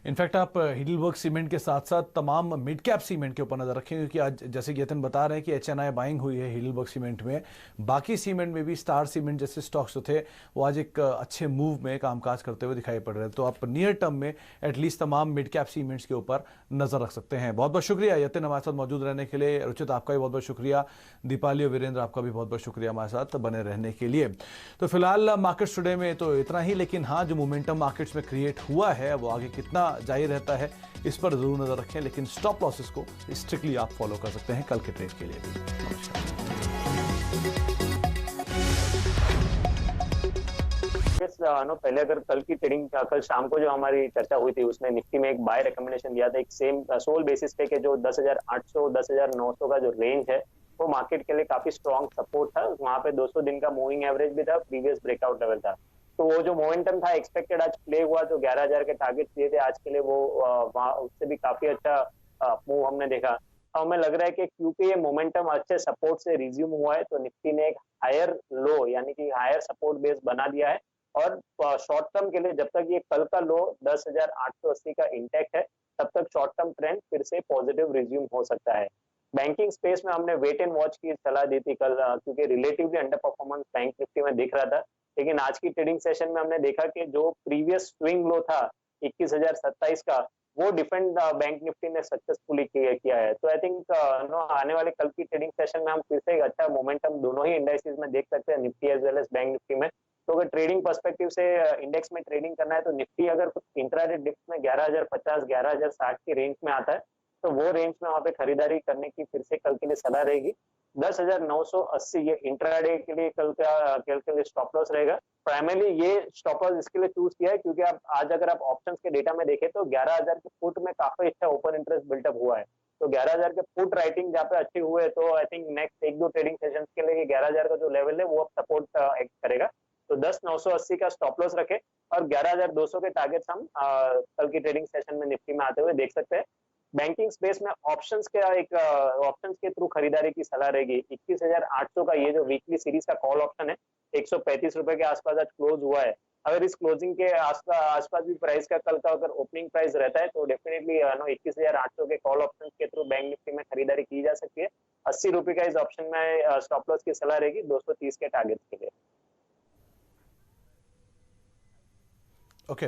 Speaker 1: इनफैक्ट आप हिडलबर्ग सीमेंट के साथ साथ तमाम मिड कैप सीमेंट के ऊपर नजर रखें, क्योंकि आज जैसे कि यतन बता रहे हैं कि एचएनआई बाइंग हुई है हिडलबर्ग सीमेंट में। बाकी सीमेंट में भी स्टार सीमेंट जैसे स्टॉक्स जो थे वो आज एक अच्छे मूव में कामकाज करते हुए दिखाई पड़ रहे हैं। तो आप नियर टर्म में एटलीस्ट तमाम मिड कैप सीमेंट्स के ऊपर नजर रख सकते हैं। बहुत बहुत शुक्रिया यतन हमारे साथ मौजूद रहने के लिए। रुचित आपका भी बहुत बहुत शुक्रिया। दीपाली और वीरेंद्र आपका भी बहुत बहुत शुक्रिया हमारे साथ बने रहने के लिए। तो फिलहाल मार्केट्स टुडे में तो इतना ही, लेकिन हाँ, जो मोमेंटम मार्केट्स में क्रिएट हुआ है वो आगे कितना जारी रहता है इस पर जरूर नजर रखें। लेकिन स्टॉप लॉसेस को स्ट्रिक्टली आप फॉलो कर सकते हैं कल के ट्रेड के लिए भी।
Speaker 2: पहले अगर कल की ट्रेडिंग, कल शाम को जो हमारी चर्चा हुई थी उसमें निफ्टी में एक बाय रिकमेंडेशन दिया था, एक सेम सोल बेसिस पे के जो 10,800 10,900 का जो रेंज है वो मार्केट के लिए काफी स्ट्रॉन्ग सपोर्ट था। वहां पे 200 दिन का मूविंग एवरेज भी था, प्रीवियस ब्रेकआउट लेवल था। तो वो जो मोमेंटम था एक्सपेक्टेड आज प्ले हुआ, जो 11,000 के टारगेट दिए थे आज के लिए, वो वहां उससे भी काफी अच्छा मूव हमने देखा। हमें लग रहा है कि क्योंकि ये मोमेंटम अच्छे सपोर्ट से रिज्यूम हुआ है, तो निफ्टी ने एक हायर लो यानी कि हायर सपोर्ट बेस बना दिया है। और शॉर्ट टर्म के लिए जब तक ये कल का लो 10,880 का इंटैक्ट है, तब तक शॉर्ट टर्म ट्रेंड फिर से पॉजिटिव रिज्यूम हो सकता है। बैंकिंग स्पेस में हमने वेट एंड वॉच की सलाह दी थी कल, क्योंकि relatively under performance bank Nifty में दिख रहा था। लेकिन आज की ट्रेडिंग सेशन में हमने देखा कि जो प्रीवियस स्विंग लो था 21,027 का, वो डिफेंड बैंक निफ्टी ने सक्सेसफुली किया है। तो आई थिंक आने वाले कल की ट्रेडिंग सेशन में हम फिर से एक अच्छा मोमेंटम दोनों ही इंडेक्सेस में देख सकते हैं, Nifty as well as bank Nifty में। तो अगर ट्रेडिंग पर्सपेक्टिव से इंडेक्स में ट्रेडिंग करना है, तो निफ्टी अगर कुछ इंट्राडे डिप्स में 11,050 11,060 की रेंज में आता है, तो वो रेंज में वहां पे खरीदारी करने की फिर से कल के लिए सलाह रहेगी। 10,980 ये इंट्राडे के लिए कल के लिए स्टॉप लॉस रहेगा। प्राइमरली ये स्टॉप लॉस इसके लिए चूज किया है क्योंकि आप आज अगर आप ऑप्शंस के डेटा में देखें तो 11,000 के फुट में काफी अच्छा ओपन इंटरेस्ट बिल्टअप हुआ है। तो 11,000 के फुट राइटिंग जहाँ पे अच्छे हुए, तो I think next 1-2 trading session के लिए 11,000 का जो लेवल है वो अब सपोर्ट एक्ट करेगा। तो 10,980 का स्टॉप लॉस रखे और 11,200 के टारगेट्स हम कल की ट्रेडिंग सेशन में निफ्टी में आते हुए देख सकते हैं। बैंकिंग स्पेस में ऑप्शंस के थ्रू खरीदारी की सलाह रहेगी। 21,800 का ये जो वीकली सीरीज का कॉल ऑप्शन है 135 रुपए के आसपास आज क्लोज हुआ है। अगर इस क्लोजिंग के आसपास भी प्राइस का कल का अगर ओपनिंग प्राइस रहता है, तो डेफिनेटली 21,800 के कॉल ऑप्शन के थ्रू बैंक निफ्टी में खरीदारी की जा सकती है। 80 रुपए का इस ऑप्शन में स्टॉप लॉस की सलाह रहेगी 230 के टारगेट के लिए।
Speaker 1: ओके,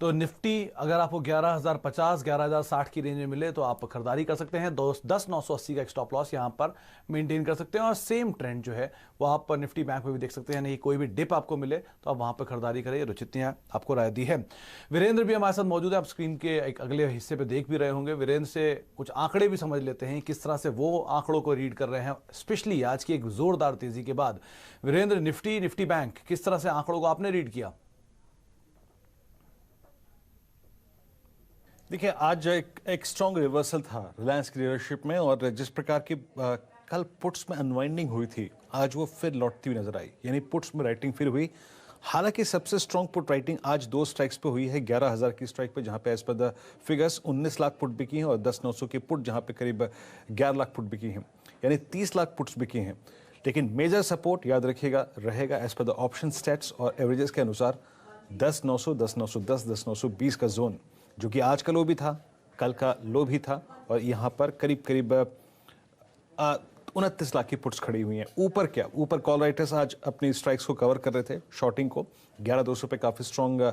Speaker 1: तो निफ्टी अगर आपको 11,050 11,060 की रेंज में मिले तो आप खरीदारी कर सकते हैं। 10,980 का एक स्टॉप लॉस यहां पर मेंटेन कर सकते हैं। और सेम ट्रेंड जो है वो आप निफ्टी बैंक में भी देख सकते हैं। नहीं, कोई भी डिप आपको मिले तो आप वहां पर खरीदारी करें। रुचित ने आपको राय दी है। वीरेंद्र भी हमारे साथ मौजूद है, आप स्क्रीन के एक अगले हिस्से पर देख भी रहे होंगे। वीरेंद्र से कुछ आंकड़े भी समझ लेते हैं, किस तरह से वो आंकड़ों को रीड कर रहे हैं, स्पेशली आज की एक जोरदार तेजी के बाद। वीरेंद्र, निफ्टी बैंक किस तरह से आंकड़ों को आपने रीड किया?
Speaker 3: देखिए, आज एक स्ट्रॉन्ग रिवर्सल था रिलायंस की लीडरशिप में, और जिस प्रकार की कल पुट्स में अनवाइंडिंग हुई थी, आज वो फिर लौटती हुई नजर आई, यानी पुट्स में राइटिंग फिर हुई। हालांकि सबसे स्ट्रॉन्ग पुट राइटिंग आज दो स्ट्राइक्स पे हुई है, 11,000 की स्ट्राइक पे, जहां पे एज पर द फिगर्स 19 लाख पुट बिकी हैं, और 10,900 की पुट जहां पे करीब 11 लाख पुट बिकी हैं, यानी 30 लाख पुट्स बिकी हैं। लेकिन मेजर सपोर्ट याद रखिएगा रहेगा एज पर द ऑप्शन स्टैट्स और एवरेजेस के अनुसार 10,900, 10,910, 10,920 का जोन, जो कि आज का लो भी था, कल का लो भी था, और यहाँ पर करीब करीब 29 लाख की पुट्स खड़ी हुई हैं। ऊपर क्या, ऊपर कॉल राइटर्स आज अपनी स्ट्राइक्स को कवर कर रहे थे, शॉर्टिंग को 11,200 पे काफ़ी स्ट्रॉन्ग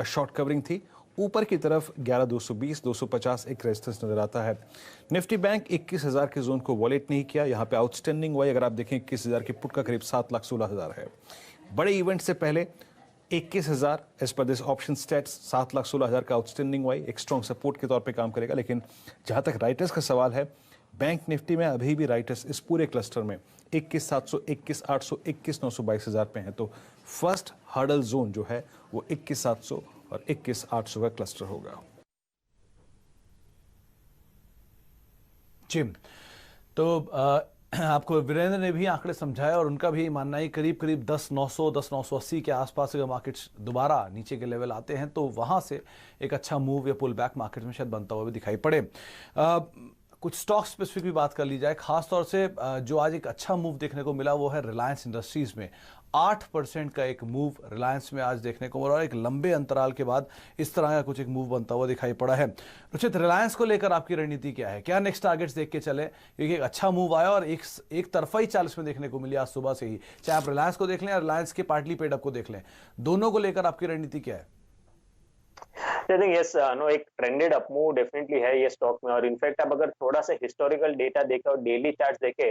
Speaker 3: शॉर्ट कवरिंग थी। ऊपर की तरफ 11,220, 250 एक रेजिस्टेंस नजर आता है। निफ्टी बैंक 21,000 के जोन को वॉलेट नहीं किया। यहाँ पे आउटस्टैंडिंग वाई अगर आप देखें 21,000 की पुट का करीब 7,16,000 है। बड़े इवेंट से पहले 21,000 as per this option states 7,16,000 का आउटस्टैंडिंग वाई एक स्ट्रॉन्ग सपोर्ट के तौर पे काम करेगा। लेकिन जहां तक राइटर्स का सवाल है, बैंक निफ्टी में अभी भी राइटर्स इस पूरे क्लस्टर में 21,700, 21,800, 21,900, 22,000 पे हैं। तो फर्स्ट हर्डल जोन जो है वो 21,700 और 21,800 का क्लस्टर होगा।
Speaker 1: जी, तो आपको वीरेंद्र ने भी आंकड़े समझाया, और उनका भी मानना है करीब करीब 10,900, 10,980 के आसपास अगर मार्केट्स दोबारा नीचे के लेवल आते हैं तो वहां से एक अच्छा मूव या पुल बैक मार्केट में शायद बनता हुआ भी दिखाई पड़े। कुछ स्टॉक स्पेसिफिक भी बात कर ली जाए, खासतौर से जो आज एक अच्छा मूव देखने को मिला वो है रिलायंस इंडस्ट्रीज में। 8% का एक मूव रिलायंस में आज देखने को मिला, और एक लंबे अंतराल के बाद इस तरह का कुछ एक मूव बनता हुआ दिखाई पड़ा है। रुचित, रिलायंस को लेकर आपकी रणनीति क्या है? क्या नेक्स्ट टारगेट्स देख के चले, क्योंकि एक अच्छा मूव आया और एक तरफा ही 40 में देखने को मिली आज सुबह से ही, चाहे आप रिलायंस को देख लें या रिलायंस के पार्टली पेडअप को देख लें, दोनों को लेकर आपकी रणनीति क्या है?
Speaker 2: आई थिंक यस नो, एक ट्रेंडेड अप मूव डेफिनेटली है ये स्टॉक में। और इनफैक्ट आप अगर थोड़ा सा हिस्टोरिकल डेटा देखे और डेली चार्ट्स देखे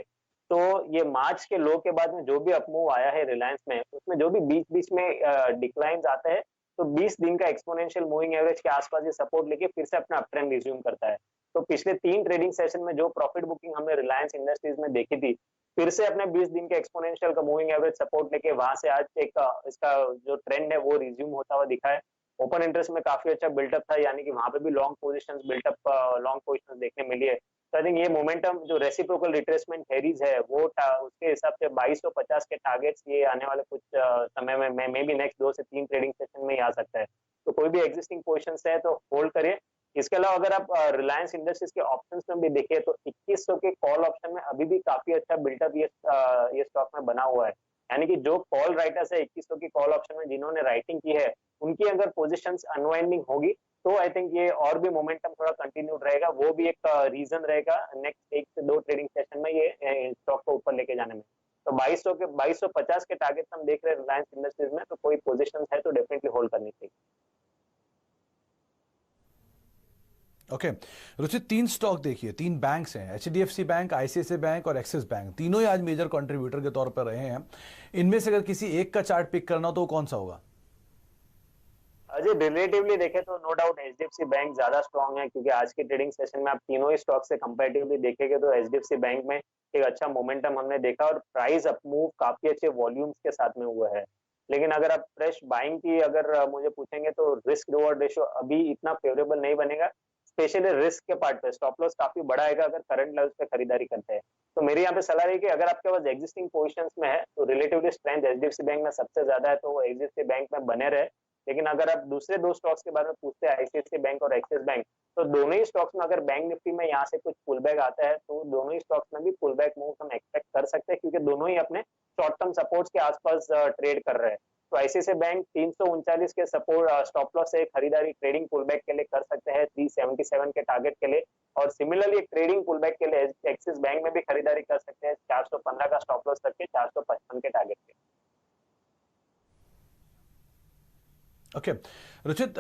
Speaker 2: तो ये मार्च के लो के बाद में जो भी अप मूव आया है रिलायंस में, उसमें जो भी बीच बीच में डिक्लाइंस आते हैं, तो 20 दिन का एक्सपोनेंशियल मूविंग एवरेज के आसपास ये सपोर्ट लेके फिर से अपना अप ट्रेंड रिज्यूम करता है। तो पिछले 3 ट्रेडिंग सेशन में जो प्रॉफिट बुकिंग हमने रिलायंस इंडस्ट्रीज में देखी थी, फिर से अपने 20 दिन के एक्सपोनेंशियल का मूविंग एवरेज सपोर्ट लेके वहां से आज एक इसका जो ट्रेंड है वो रिज्यूम होता हुआ दिखा है। ओपन इंटरेस्ट में काफी अच्छा बिल्टअप था, यानी कि वहां पे भी long positions built up, long positions देखने मिली है। तो आई थिंक ये मोमेंटम जो रेसिप्रोकल रिट्रेसमेंट थेरीज है वो उसके हिसाब से 2250 के टारगेट्स ये आने वाले कुछ समय में मे बी नेक्स्ट 2 से 3 ट्रेडिंग सेशन में ही आ सकता है। तो कोई भी एग्जिस्टिंग पोजीशंस है तो होल्ड करिए। इसके अलावा अगर आप रिलायंस इंडस्ट्रीज के ऑप्शंस में भी देखिए तो 2100 के कॉल ऑप्शन में अभी भी काफी अच्छा बिल्टअप ये स्टॉक में बना हुआ है। यानी कि जो कॉल राइटर्स है 2100 की कॉल ऑप्शन में जिन्होंने राइटिंग की है, उनकी अगर पोजीशंस अनवाइंडिंग होगी तो आई थिंक ये और भी मोमेंटम थोड़ा कंटिन्यूड रहेगा। वो भी एक रीजन रहेगा नेक्स्ट 1 से 2 ट्रेडिंग सेशन में ये स्टॉक को ऊपर लेके जाने में। तो 2250 के टारगेट हम देख रहे हैं रिलायंस इंडस्ट्रीज में, तो कोई पोजीशंस है तो डेफिनेटली होल्ड करनी चाहिए।
Speaker 1: ओके रुचित, 3 स्टॉक देखिए, 3 बैंक्स हैं, एचडीएफसी बैंक, आईसीआईसीआई बैंक और एक्सिस बैंक, तीनों ही आज मेजर कंट्रीब्यूटर के तौर पर रहे हैं। इनमें से अगर किसी एक का चार्ट पिक करना हो तो कौन सा होगा?
Speaker 2: अजय, रिलेटिवली देखें तो नो डाउट एचडीएफसी बैंक ज्यादा स्ट्रांग है, क्योंकि आज के ट्रेडिंग सेशन में आप तीनों ही स्टॉक से कंपैरेटिवली देखेंगे तो एचडीएफसी बैंक में एक अच्छा मोमेंटम हमने देखा और प्राइस अप मूव काफी अच्छे वॉल्यूम्स के साथ में हुआ है। लेकिन अगर आप फ्रेश बाइंग की अगर मुझे पूछेंगे तो रिस्क रिवॉर्ड रेशियो अभी इतना फेवरेबल नहीं बनेगा, स्पेशली रिस्क के पार्ट पे। स्टॉप लॉस काफी बड़ा आएगा अगर करंट लेवल्स पे खरीदारी करते हैं। तो मेरी यहाँ पे सलाह रही कि अगर आपके पास एग्जिस्टिंग पोजीशंस में है तो रिलेटिवली स्ट्रेंथ एचडीएफसी बैंक में सबसे ज्यादा है, तो वो एचडीएफसी बैंक में बने रहे। लेकिन अगर आप दूसरे 2 स्टॉक्स के बारे में पूछते हैं, आईसीआईसीआई बैंक और एक्सिस बैंक, तो दोनों ही स्टॉक्स में अगर बैंक निफ्टी में यहाँ से कुछ पुल बैक आता है तो दोनों ही स्टॉक्स में भी पुल बैक मूव हम एक्सपेक्ट कर सकते हैं, क्योंकि दोनों ही अपने शॉर्ट टर्म सपोर्ट्स के आसपास ट्रेड कर रहे हैं। तो आईसीआईसीआई बैंक 339 के सपोर्ट स्टॉप लॉस से खरीदारी ट्रेडिंग पुलबैक के लिए कर सकते हैं 377 के टारगेट के लिए, और सिमिलरली एक ट्रेडिंग पुलबैक के लिए एक्सिस बैंक में भी खरीदारी कर सकते हैं 415 का स्टॉप लॉस करके 455 के टारगेट के।
Speaker 1: ओके रुचित,